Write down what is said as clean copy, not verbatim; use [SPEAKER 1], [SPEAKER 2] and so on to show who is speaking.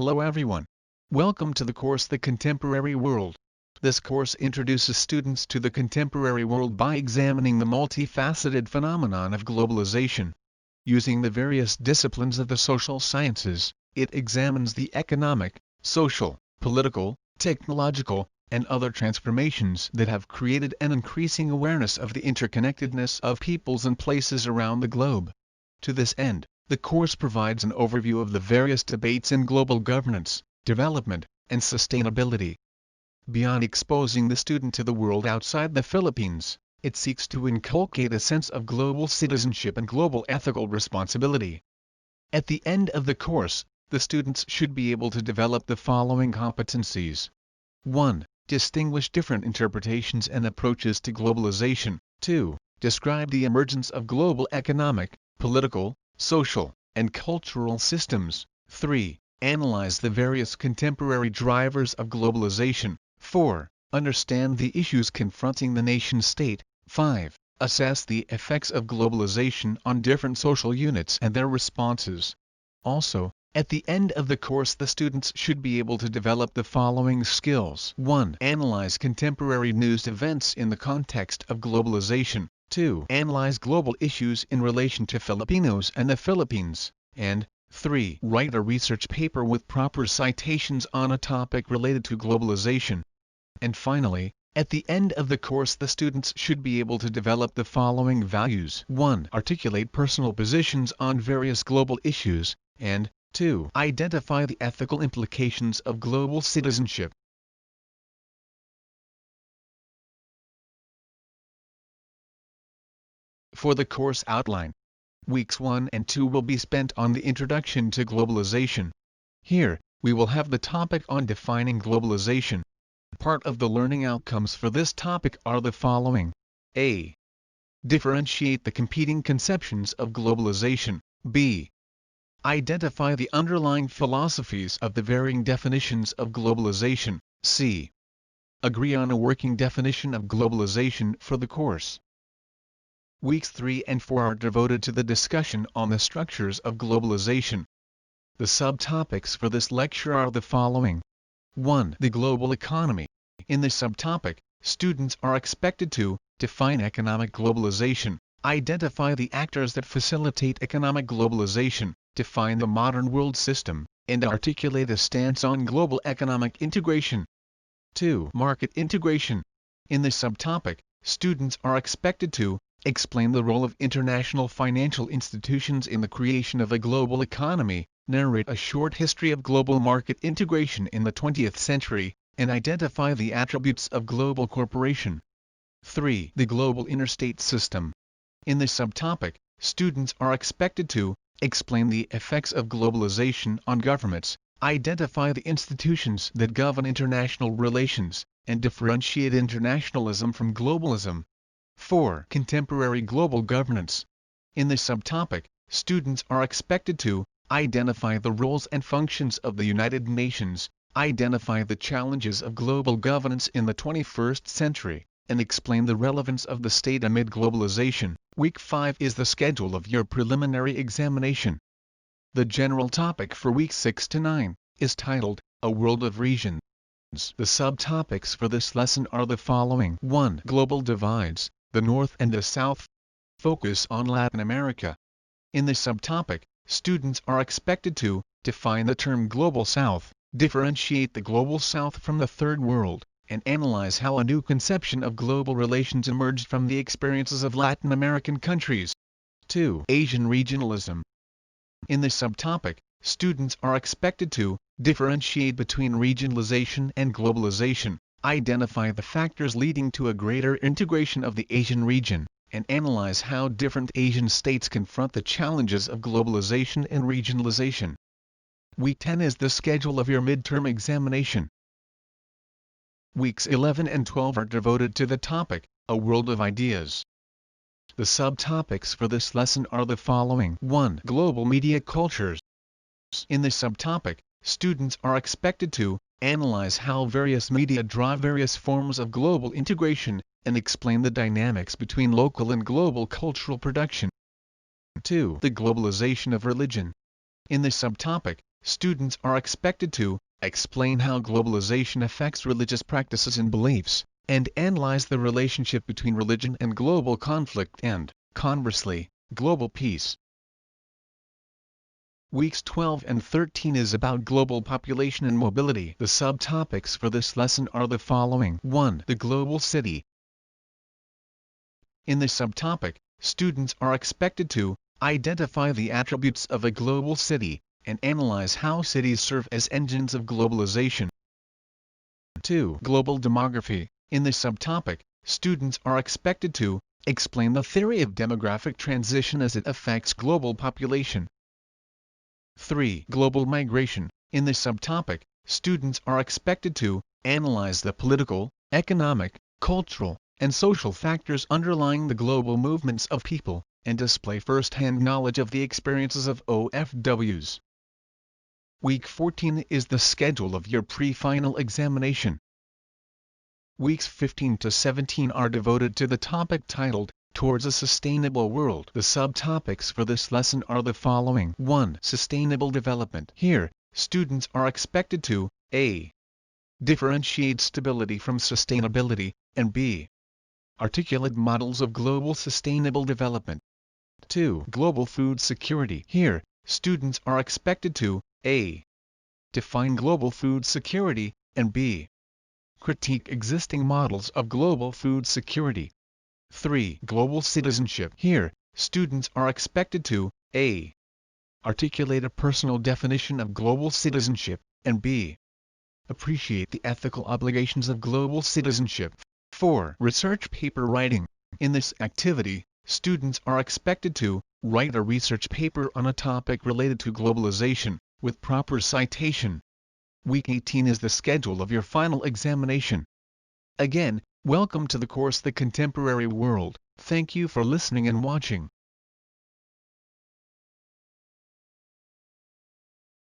[SPEAKER 1] Hello everyone. Welcome to the course The Contemporary World. This course introduces students to the contemporary world by examining the multifaceted phenomenon of globalization. Using the various disciplines of the social sciences, it examines the economic, social, political, technological, and other transformations that have created an increasing awareness of the interconnectedness of peoples and places around the globe. To this end, the course provides an overview of the various debates in global governance, development, and sustainability. Beyond exposing the student to the world outside the Philippines, it seeks to inculcate a sense of global citizenship and global ethical responsibility. At the end of the course, the students should be able to develop the following competencies. 1. Distinguish different interpretations and approaches to globalization. 2. Describe the emergence of global economic, political, social, and cultural systems. 3. Analyze the various contemporary drivers of globalization. 4. Understand the issues confronting the nation-state. 5. Assess the effects of globalization on different social units and their responses. Also, at the end of the course the students should be able to develop the following skills. 1. Analyze contemporary news events in the context of globalization. 2. Analyze global issues in relation to Filipinos and the Philippines. And 3. Write a research paper with proper citations on a topic related to globalization. And finally, at the end of the course the students should be able to develop the following values. 1. Articulate personal positions on various global issues. And 2. Identify the ethical implications of global citizenship. For the course outline, Weeks 1 and 2 will be spent on the introduction to globalization. Here, we will have the topic on defining globalization. Part of the learning outcomes for this topic are the following. A. Differentiate the competing conceptions of globalization. B. Identify the underlying philosophies of the varying definitions of globalization. C. Agree on a working definition of globalization for the course. Weeks 3 and 4 are devoted to the discussion on the structures of globalization. The subtopics for this lecture are the following. 1. The global economy. In this subtopic, students are expected to define economic globalization, identify the actors that facilitate economic globalization, define the modern world system, and articulate a stance on global economic integration. 2. Market integration. In this subtopic, students are expected to explain the role of international financial institutions in the creation of a global economy, narrate a short history of global market integration in the 20th century, and identify the attributes of global corporation. 3. The global interstate system. In this subtopic, students are expected to explain the effects of globalization on governments, identify the institutions that govern international relations, and differentiate internationalism from globalism. 4. Contemporary global governance. In this subtopic, students are expected to identify the roles and functions of the United Nations, identify the challenges of global governance in the 21st century, and explain the relevance of the state amid globalization. Week 5 is the schedule of your preliminary examination. The general topic for weeks 6 to 9 is titled, A World of Regions. The subtopics for this lesson are the following. 1. Global divides, the North and the South. Focus on Latin America. In this subtopic, students are expected to define the term Global South, differentiate the Global South from the Third World, and analyze how a new conception of global relations emerged from the experiences of Latin American countries. 2. Asian regionalism. In this subtopic, students are expected to differentiate between regionalization and globalization, identify the factors leading to a greater integration of the Asian region, and analyze how different Asian states confront the challenges of globalization and regionalization. Week 10 is the schedule of your midterm examination. Weeks 11 and 12 are devoted to the topic, A World of Ideas. The subtopics for this lesson are the following. 1. Global media cultures. In this subtopic, students are expected to analyze how various media drive various forms of global integration, and explain the dynamics between local and global cultural production. 2. The globalization of religion. In this subtopic, students are expected to explain how globalization affects religious practices and beliefs, and analyze the relationship between religion and global conflict and, conversely, global peace. Weeks 12 and 13 is about global population and mobility. The subtopics for this lesson are the following. 1. The global city. In this subtopic, students are expected to identify the attributes of a global city and analyze how cities serve as engines of globalization. 2. Global demography. In this subtopic, students are expected to explain the theory of demographic transition as it affects global population. 3. Global migration. In this subtopic, students are expected to analyze the political, economic, cultural, and social factors underlying the global movements of people, and display first-hand knowledge of the experiences of OFWs. Week 14 is the schedule of your pre-final examination. Weeks 15 to 17 are devoted to the topic titled, Towards a Sustainable World. The subtopics for this lesson are the following. 1. Sustainable development. Here, students are expected to a. differentiate stability from sustainability, and b. articulate models of global sustainable development. 2. Global food security. Here, students are expected to a. define global food security, and b. critique existing models of global food security. 3. Global citizenship. Here, students are expected to a. articulate a personal definition of global citizenship, and b. appreciate the ethical obligations of global citizenship. 4. Research paper writing. In this activity, students are expected to write a research paper on a topic related to globalization, with proper citation. Week 18 is the schedule of your final examination. Again, welcome to the course The Contemporary World. Thank you for listening and watching.